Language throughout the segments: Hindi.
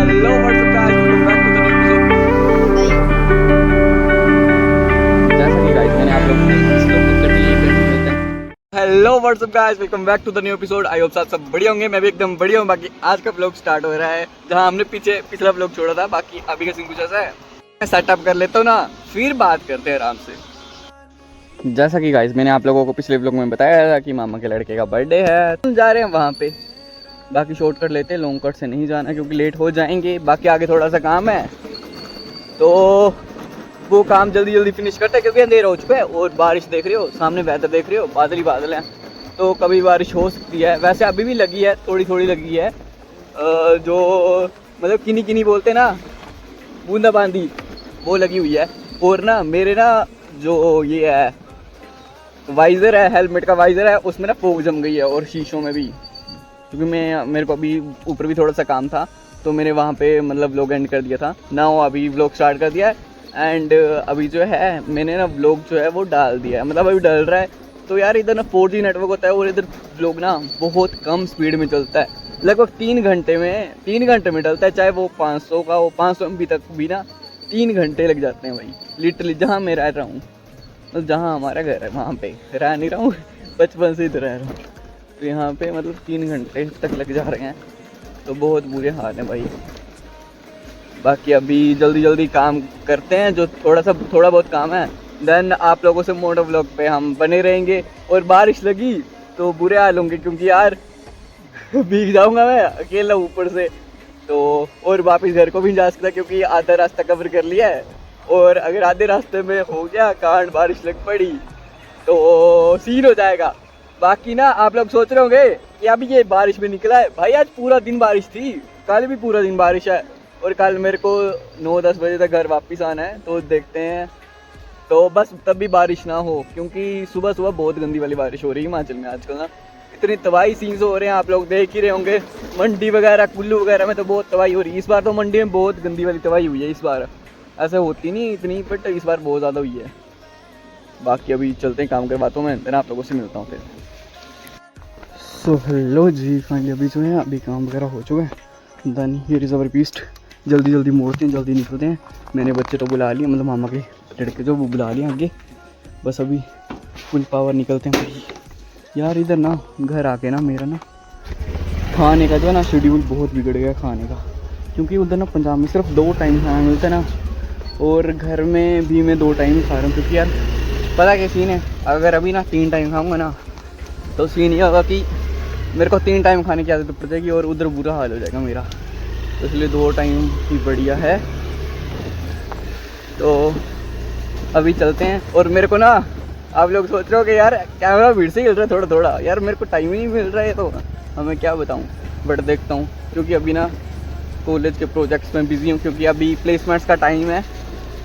Hello, what's up guys? Welcome back to the new episode. जैसा कि गाइस मैंने आप लोगों को पिछले एपिसोड में मिलते हैं। Hello whatsapp guys, welcome back to the new episode. I hope सब बढ़िया होंगे, मैं भी एकदम बढ़िया हूँ। बाकी आज का व्लॉग स्टार्ट हो रहा है जहाँ हमने पिछला व्लॉग छोड़ा था। बाकी अभी का सीन कुछ ऐसा है, मैं सेटअप कर लेता हूँ ना, फिर बात करते हैं आराम से। जैसा कि गाइस मैंने आप लोगों को पिछले व्लॉग में बताया था कि मामा के लड़के का बर्थडे है, हम जा रहे हैं वहाँ पे। बाकी शॉर्टकट लेते हैं, लॉन्ग कट से नहीं जाना क्योंकि लेट हो जाएंगे। बाकी आगे थोड़ा सा काम है तो वो काम जल्दी जल्दी फिनिश करते हैं क्योंकि अंधेरा हो चुका है। और बारिश देख रहे हो, सामने वेदर देख रहे हो, बादल ही बादल हैं, तो कभी बारिश हो सकती है। वैसे अभी भी लगी है, थोड़ी थोड़ी लगी है, जो मतलब किनी किनी बोलते हैं ना, बूंदाबांदी, वो लगी हुई है। और ना मेरे ना जो ये है वाइज़र है, हेलमेट का वाइज़र है, उसमें ना फोग जम गई है और शीशों में भी। क्योंकि मेरे को अभी ऊपर भी थोड़ा सा काम था तो मैंने वहाँ पे मतलब व्लॉग एंड कर दिया था ना, अभी व्लॉग स्टार्ट कर दिया है। एंड अभी जो है मैंने ना व्लॉग जो है वो डाल दिया है, मतलब अभी डल रहा है। तो यार इधर ना 4G नेटवर्क होता है और इधर व्लॉग ना बहुत कम स्पीड में चलता है, लगभग 3 घंटे में डलता है। चाहे वो 500 का हो, 500 MB तक भी ना 3 घंटे लग जाते हैं भाई। लिटरली जहाँ मैं रह रहा हूँ, मतलब जहाँ हमारा घर है वहाँ पे रह नहीं रहा हूँ, बचपन से इधर रह रहा हूँ, तो यहाँ पे मतलब 3 घंटे तक लग जा रहे हैं, तो बहुत बुरे हाल हैं भाई। बाकी अभी जल्दी जल्दी काम करते हैं, जो थोड़ा बहुत काम है, देन आप लोगों से मोटो व्लॉग पे हम बने रहेंगे। और बारिश लगी तो बुरे हाल होंगे क्योंकि यार भीग जाऊंगा मैं अकेला ऊपर से तो, और वापस घर को भी जा सकता क्योंकि आधा रास्ता कवर कर लिया है। और अगर आधे रास्ते में हो गया कांड, बारिश लग पड़ी तो सीन हो जाएगा। बाकी ना आप लोग सोच रहे होंगे कि अभी ये बारिश में निकला है, भाई आज पूरा दिन बारिश थी, कल भी पूरा दिन बारिश है। और कल मेरे को 9-10 बजे तक घर वापस आना है, तो देखते हैं तो बस तब भी बारिश ना हो, क्योंकि सुबह सुबह बहुत गंदी वाली बारिश हो रही है हिमाचल में आजकल ना। इतनी तबाही सीन्स हो रहे हैं, आप लोग देख ही रहे होंगे। मंडी वगैरह, कुल्लू वगैरह में तो बहुत तबाही हो रही है इस बार। तो मंडी में बहुत गंदी वाली तबाही हुई है इस बार, ऐसे होती नहीं इतनी, बट इस बार बहुत ज़्यादा हुई है। बाकी अभी चलते हैं काम के बातों में, देन आप लोगों से मिलता हूँ फिर। सो हेलो जी, फाइनली अभी जो है अभी काम वगैरह हो चुका है। Then here is our beast. जल्दी जल्दी मोड़ते हैं, जल्दी निकलते हैं। मैंने बच्चे तो बुला लिए, मतलब मामा के लड़के जो वो बुला लिए आगे, बस अभी फुल पावर निकलते हैं भाई। यार इधर ना घर आके ना मेरा ना खाने का जो है ना शेड्यूल बहुत बिगड़ गया खाने का, क्योंकि उधर ना पंजाब में सिर्फ 2 टाइम खाना मिलता है ना, और घर में भी मैं 2 टाइम ही खा रहा हूँ। क्योंकि यार पता क्या सीन है, अगर अभी ना 3 टाइम खाऊंगा ना तो सीन ये होगा कि मेरे को 3 टाइम खाने की आदत पड़ जाएगी और उधर बुरा हाल हो जाएगा मेरा, तो इसलिए 2 टाइम ही बढ़िया है। तो अभी चलते हैं। और मेरे को ना आप लोग सोच रहे हो कि यार कैमरा भीड़ से हिल रहा है थोड़ा थोड़ा, यार मेरे को टाइम ही नहीं मिल रहा है, तो हमें क्या बताऊँ, बट देखता हूँ। क्योंकि अभी ना कॉलेज के प्रोजेक्ट्स में बिज़ी हूँ, क्योंकि अभी प्लेसमेंट्स का टाइम है,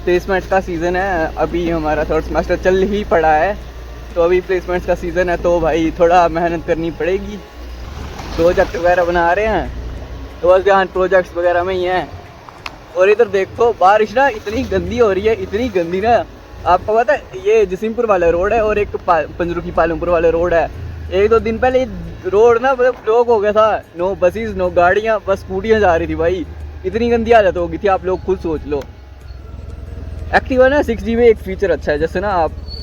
प्लेसमेंट्स का सीज़न है। अभी हमारा 3rd सेमेस्टर चल ही पड़ा है, तो अभी प्लेसमेंट्स का सीज़न है, तो भाई थोड़ा मेहनत करनी पड़ेगी। प्रोजेक्ट वगैरह बना रहे हैं, तो बस ध्यान प्रोजेक्ट्स वगैरह में ही हैं। और इधर देखो बारिश ना इतनी गंदी हो रही है, इतनी गंदी ना, आपको पता है ये जसीमपुर वाला रोड है और एक पंजरुखी पालमपुर वाला रोड है। 1-2 दिन पहले रोड ना मतलब ब्लॉक हो गया था, नो बसेस नो गाड़ियाँ, बस स्कूटियाँ जा रही थी भाई। इतनी गंदी हालत हो गई थी, आप लोग खुद सोच लो। एक्टिवा ना 6G में एक फीचर अच्छा है, जैसे ना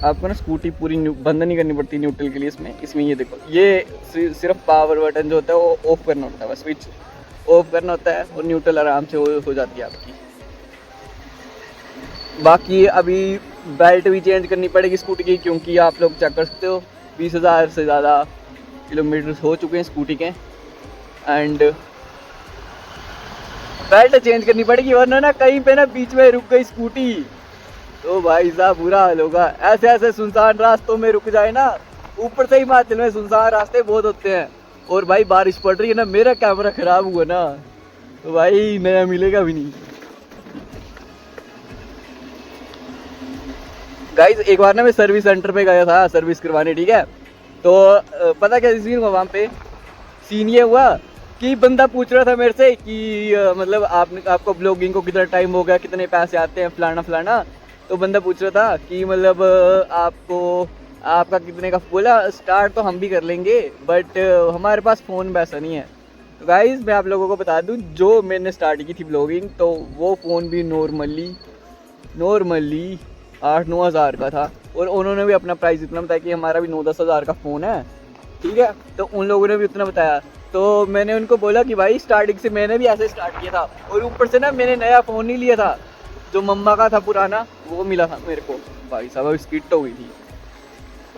आपको ना स्कूटी पूरी बंद नहीं करनी पड़ती न्यूट्रल के लिए। इसमें ये देखो, ये सिर्फ पावर बटन जो होता है वो ऑफ करना होता है, बस स्विच ऑफ करना होता है और न्यूट्रल आराम से हो जाती है आपकी। बाकी अभी बेल्ट भी चेंज करनी पड़ेगी स्कूटी की, क्योंकि आप लोग चेक कर सकते हो 20,000 से ज़्यादा किलोमीटर हो चुके हैं स्कूटी के, एंड बेल्ट चेंज करनी पड़ेगी, वरना ना कहीं पे ना बीच में रुक गई स्कूटी तो भाई साहब बुरा हाल होगा। ऐसे ऐसे सुनसान रास्तों में रुक जाए ना, ऊपर से हिमाचल में सुनसान रास्ते बहुत होते हैं, और भाई बारिश पड़ रही है ना, मेरा कैमरा ख़राब हुआ ना तो भाई नया मिलेगा भी नहीं। गाइस एक बार ना मैं सर्विस सेंटर पे गया था सर्विस करवाने, ठीक है, तो पता क्या सीन हुआ वहाँ पे, सीन ये हुआ कि बंदा पूछ रहा था मेरे से कि मतलब आपको ब्लॉगिंग को कितना टाइम हो गया, कितने पैसे आते हैं, फलाना फलाना। तो बंदा पूछ रहा था कि मतलब आपका कितने का, बोला स्टार्ट तो हम भी कर लेंगे, बट हमारे पास फ़ोन वैसा नहीं है, तो गाइस मैं आप लोगों को बता दूं, जो मैंने स्टार्ट की थी ब्लॉगिंग, तो वो फ़ोन भी नॉर्मली 8-9 हज़ार का था। और उन्होंने भी अपना प्राइस इतना बताया कि हमारा भी 9-10 हज़ार का फ़ोन है, ठीक है। तो उन लोगों ने भी उतना बताया। तो मैंने उनको बोला कि भाई स्टार्टिंग से मैंने भी ऐसे स्टार्ट किया था, और ऊपर से ना मैंने नया फ़ोन नहीं लिया था, जो मम्मा का था पुराना वो मिला था मेरे को। भाई साहब अब स्किट हो गई थी,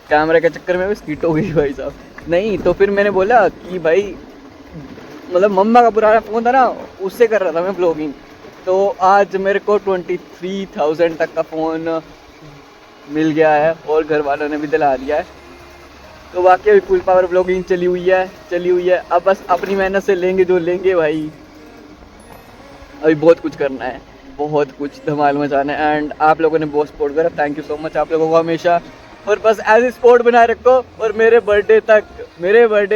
कैमरे के चक्कर में भी स्किट हो गई भाई साहब। नहीं तो फिर मैंने बोला कि भाई मतलब मम्मा का पुराना फ़ोन था ना, उससे कर रहा था मैं ब्लॉगिंग। तो आज मेरे को 23,000 तक का फ़ोन मिल गया है, और घर वालों ने भी दिला दिया है। तो वाकई अभी फुल पावर ब्लॉगिंग चली हुई है। अब बस अपनी मेहनत से लेंगे जो लेंगे भाई। अभी बहुत कुछ करना है, बहुत कुछ धमाल मचाना है। एंड आप लोगों ने बहुत सपोर्ट करा, थैंक यू सो मच आप लोगों को हमेशा। और बस ऐसे सपोर्ट बनाए रखो, और मेरे बर्थडे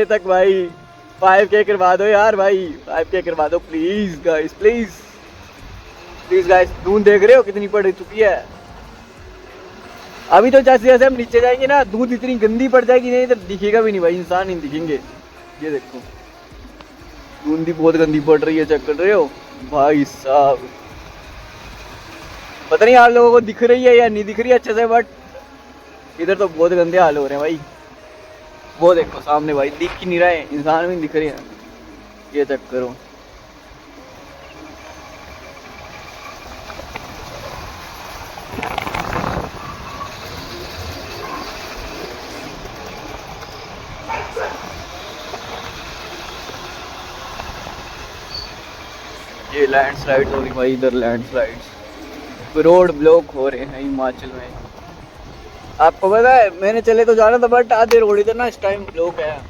तक भाई 5K करवा दो यार भाई, 5K करवा दो प्लीज़ गाइस, प्लीज़ गाइस। धून देख रहे हो कितनी पड़ चुकी है। अभी तो जैसे जैसे हम नीचे जाएंगे ना, दूध इतनी गंदी पड़ जाएगी, नहीं इधर दिखेगा भी नहीं भाई, इंसान नहीं दिखेंगे। ये देखो दूध भी बहुत गंदी पड़ रही है, चेक कर रहे हो भाई साहब। पता नहीं आप लोगों को दिख रही है या नहीं दिख रही है अच्छे से, बट इधर तो बहुत गंदे हाल हो रहे हैं भाई। वो देखो सामने भाई, दिख ही नहीं रहा है, इंसान भी नहीं दिख रहे हैं। ये चेक करो। ये लैंडस्लाइड हो रही भाई, इधर लैंडस्लाइड्स, रोड ब्लॉक हो रहे हैं हिमाचल में। आपको पता है मैंने चले तो जाना था, बट आधे रोड इधर ना इस टाइम ब्लॉक है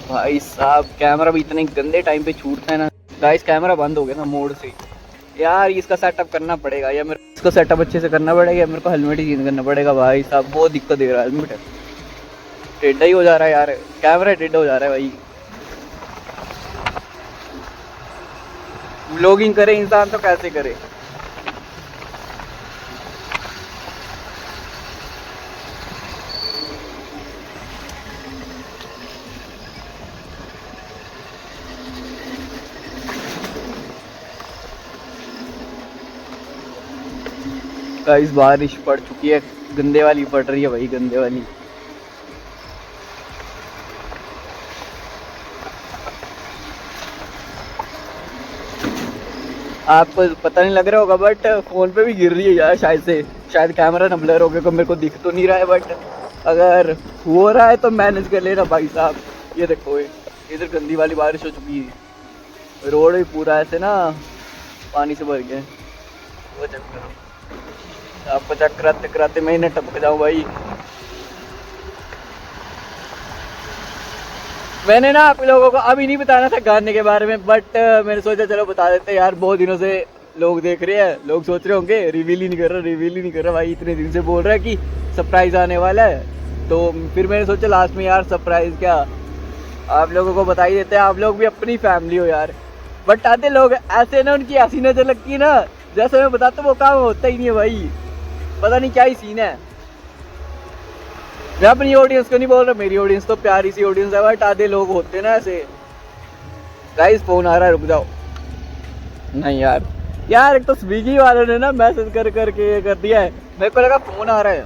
भाई साहब। कैमरा भी इतने गंदे टाइम पे छूटता है ना गाइस, कैमरा बंद हो गया था मोड से यार। इसका सेटअप करना पड़ेगा, या मेरे इसको सेटअप अच्छे से करना पड़ेगा, या मेरे को हेलमेट ही चेंज करना पड़ेगा भाई साहब। बहुत दिक्कत दे रहा है हेलमेट, टेढ़ा ही हो जा रहा है यार, कैमरा टेढ़ा हो जा रहा है भाई। व्लॉगिंग करे इंसान तो कैसे करे। गाइस बारिश पड़ चुकी है, गंदे वाली पड़ रही है भाई, गंदे वाली। आपको पता नहीं लग रहा होगा, बट फोन पे भी गिर रही है यार शायद कैमरा ना ब्लर हो गया, मेरे को दिख तो नहीं रहा है, बट अगर हो रहा है तो मैनेज कर लेना भाई साहब। ये देखो इधर गंदी वाली बारिश हो चुकी है, रोड भी पूरा ऐसे ना पानी से भर गया। वो चेक करो, आपको चेक कराते कराते मैं इन्हें टपक जाऊँ भाई। मैंने ना आप लोगों को अभी नहीं बताना था गाने के बारे में, बट मैंने सोचा चलो बता देते हैं यार। बहुत दिनों से लोग देख रहे हैं, लोग सोच रहे होंगे रिवील ही नहीं कर रहा भाई, इतने दिन से बोल रहा है कि सरप्राइज आने वाला है। तो फिर मैंने सोचा लास्ट में यार सरप्राइज क्या, आप लोगों को बता ही देते हैं, आप लोग भी अपनी फैमिली हो यार। बट आते लोग ऐसे ना, उनकी ऐसी नजर लगती है ना, जैसे मैं बताता हूँ वो काम होता ही नहीं है भाई, पता नहीं क्या ही सीन है। मैं अपनी ऑडियंस को नहीं बोल रहा, मेरी ऑडियंस तो प्यारी सी ऑडियंस है, बट आधे लोग होते ना ऐसे। गाइस फोन आ रहा है, रुक जाओ। नहीं यार एक तो स्विगी वालों ने ना मैसेज कर करके ये कर दिया है, मेरे को लगा फोन आ रहा है।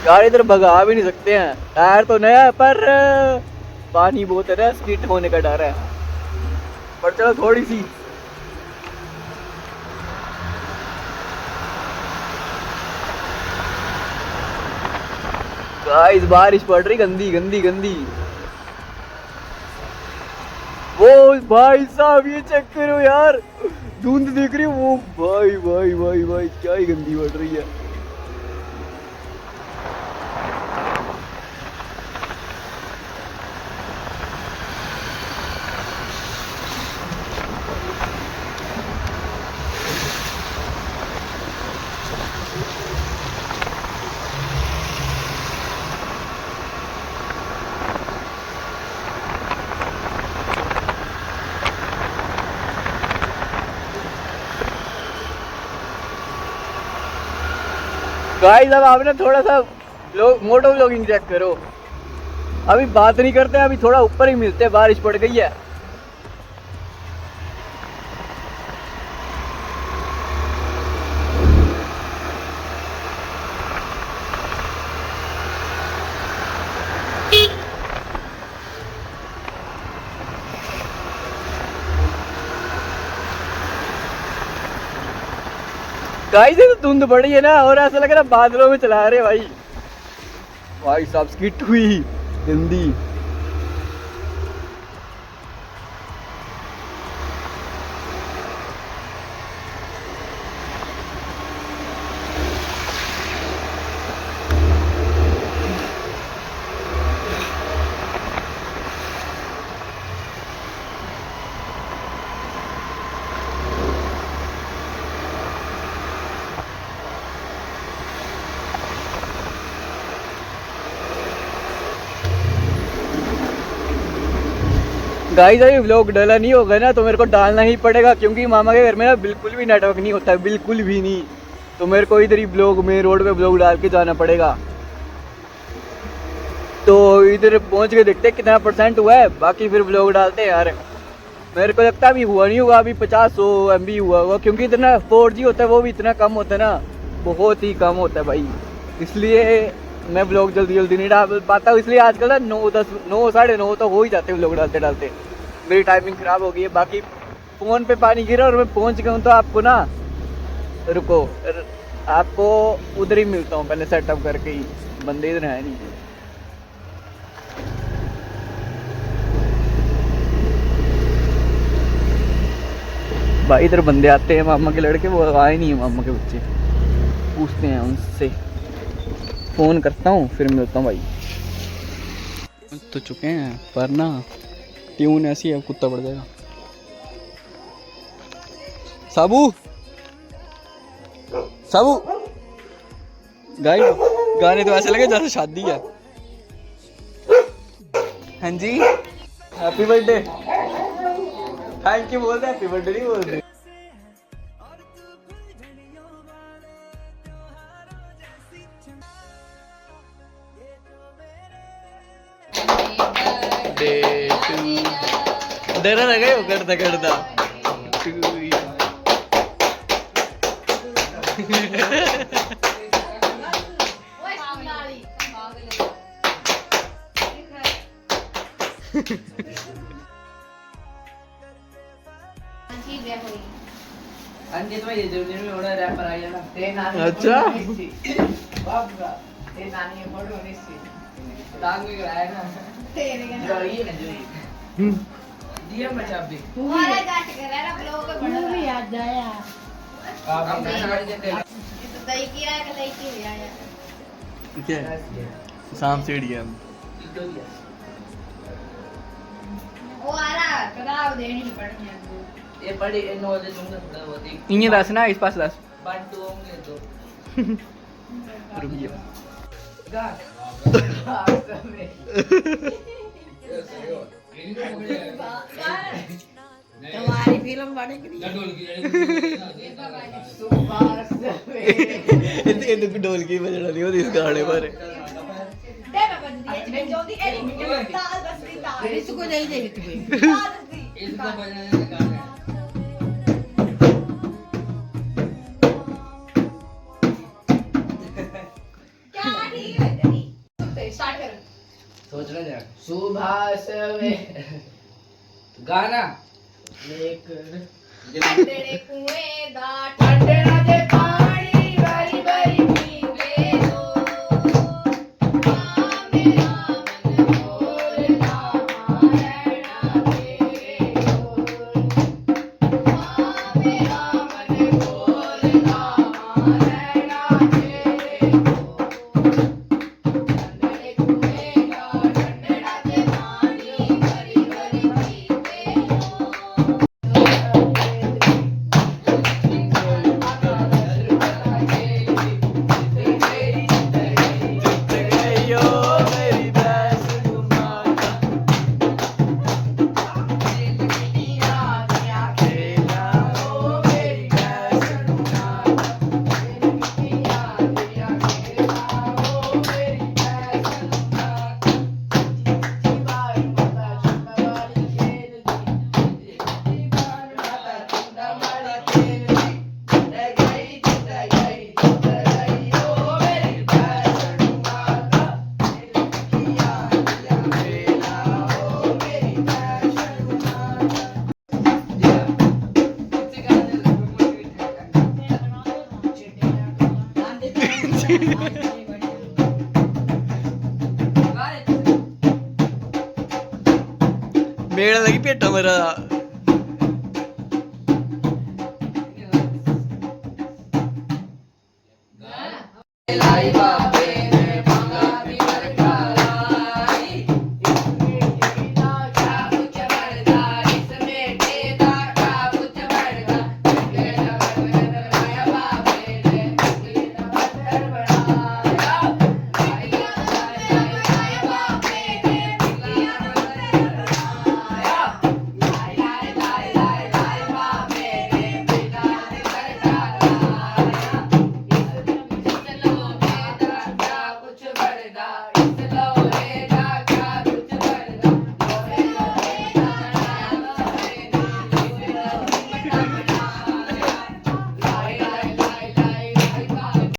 यार इधर भगा भी नहीं सकते हैं, टायर तो नया है पर पानी बहुत है ना, स्किट होने का डर है। पर चलो थोड़ी सी गाइस बारिश पड़ रही गंदी। वो भाई साहब ये चेक करो यार, धुंध दिख रही है वो, भाई क्या ही गंदी पड़ रही है। गाइस अब आपने थोड़ा सा मोटो व्लॉगिंग चेक करो। अभी बात नहीं करते, अभी थोड़ा ऊपर ही मिलते हैं, बारिश पड़ गई है। गाइस ये तो धुंध बड़ी है ना, और ऐसा लग रहा है बादलों में चला रहे भाई। भाई साहब स्किट हुई गंदी। गाइस अभी व्लॉग डाला नहीं होगा ना, तो मेरे को डालना ही पड़ेगा, क्योंकि मामा के घर में ना बिल्कुल भी नेटवर्क नहीं होता है, बिल्कुल भी नहीं। तो मेरे को इधर ही ब्लॉग में रोड पे ब्लॉग डाल के जाना पड़ेगा। तो इधर पहुंच के देखते हैं कितना % हुआ है, बाकी फिर ब्लॉग डालते हैं यार। मेरे को लगता है अभी हुआ नहीं होगा, अभी 50-100 MB हुआ होगा, क्योंकि इतना 4G होता है वो भी इतना कम होता है ना, बहुत ही कम होता है भाई। इसलिए मैं ब्लॉग जल्दी जल्दी नहीं डाल पाता हूँ, इसलिए आजकल ना 9 साढ़े 9 तो हो ही जाते हैं ब्लॉग डालते डालते। मेरी टाइमिंग ख़राब हो गई है। बाकी फ़ोन पे पानी गिरा और मैं पहुँच गया हूँ, तो आपको ना रुको, आपको उधर ही मिलता हूँ पहले सेटअप करके ही, बंदे इधर है नहीं। भाई इधर बंदे आते हैं मामा के लड़के, वो आए नहीं है मामा के बच्चे, पूछते हैं उनसे, फ़ोन करता हूँ फिर मिलता हूँ भाई। तो चुके हैं पर ना ट्यून ऐसी है कुत्ता पड़ जाएगा। साबू साबू गाइस गाने तो ऐसे लगे जैसे शादी है। हाँ जी हैप्पी बर्थडे, थैंक यू बोल रहे, हैप्पी बर्थडे नहीं बोल रहे। डरा लगा हो करता करता अंकित भाई जो दिन में बड़ा रैपर आ गया ना, अच्छा ते नानी फोटो निश्चित टांग में कराया ना तेरे के जो ये ना जो दिया बचा भी हमारा काट कर रहा ब्लॉग में बड़ा भी याद आया। आप साड़ी देते ये तो दही की आया कि दही की आया क्या शाम से गया वो आ रहा कराव देनी पड़नी है ये पड़ी नो दे दूंगा थोड़ा बहुत इन्हें दस ना इस पास दस बट दो होंगे तो रुकिए गा तुम्हारी फिल्म बनेगी इतने ढोल की बजना नहीं होती इस गाने पर। इसको नहीं देखती इसको बजाने का गाना क्या ठीक है तेरी स्टार्ट कर सोचना जरा सुभाष में गाना एक ठंडे कुएं दा ठंडे राजे पानी बारी बारी पीवे दो मेरा मन बोलना रहना तेरे बोल मेरा मन बोलना रहना तेरे बोल ठंडे कुएं दा ठंडे राजे पानी बारी बारी पीवे दो मेड़ लगी पेटा मेरा लाई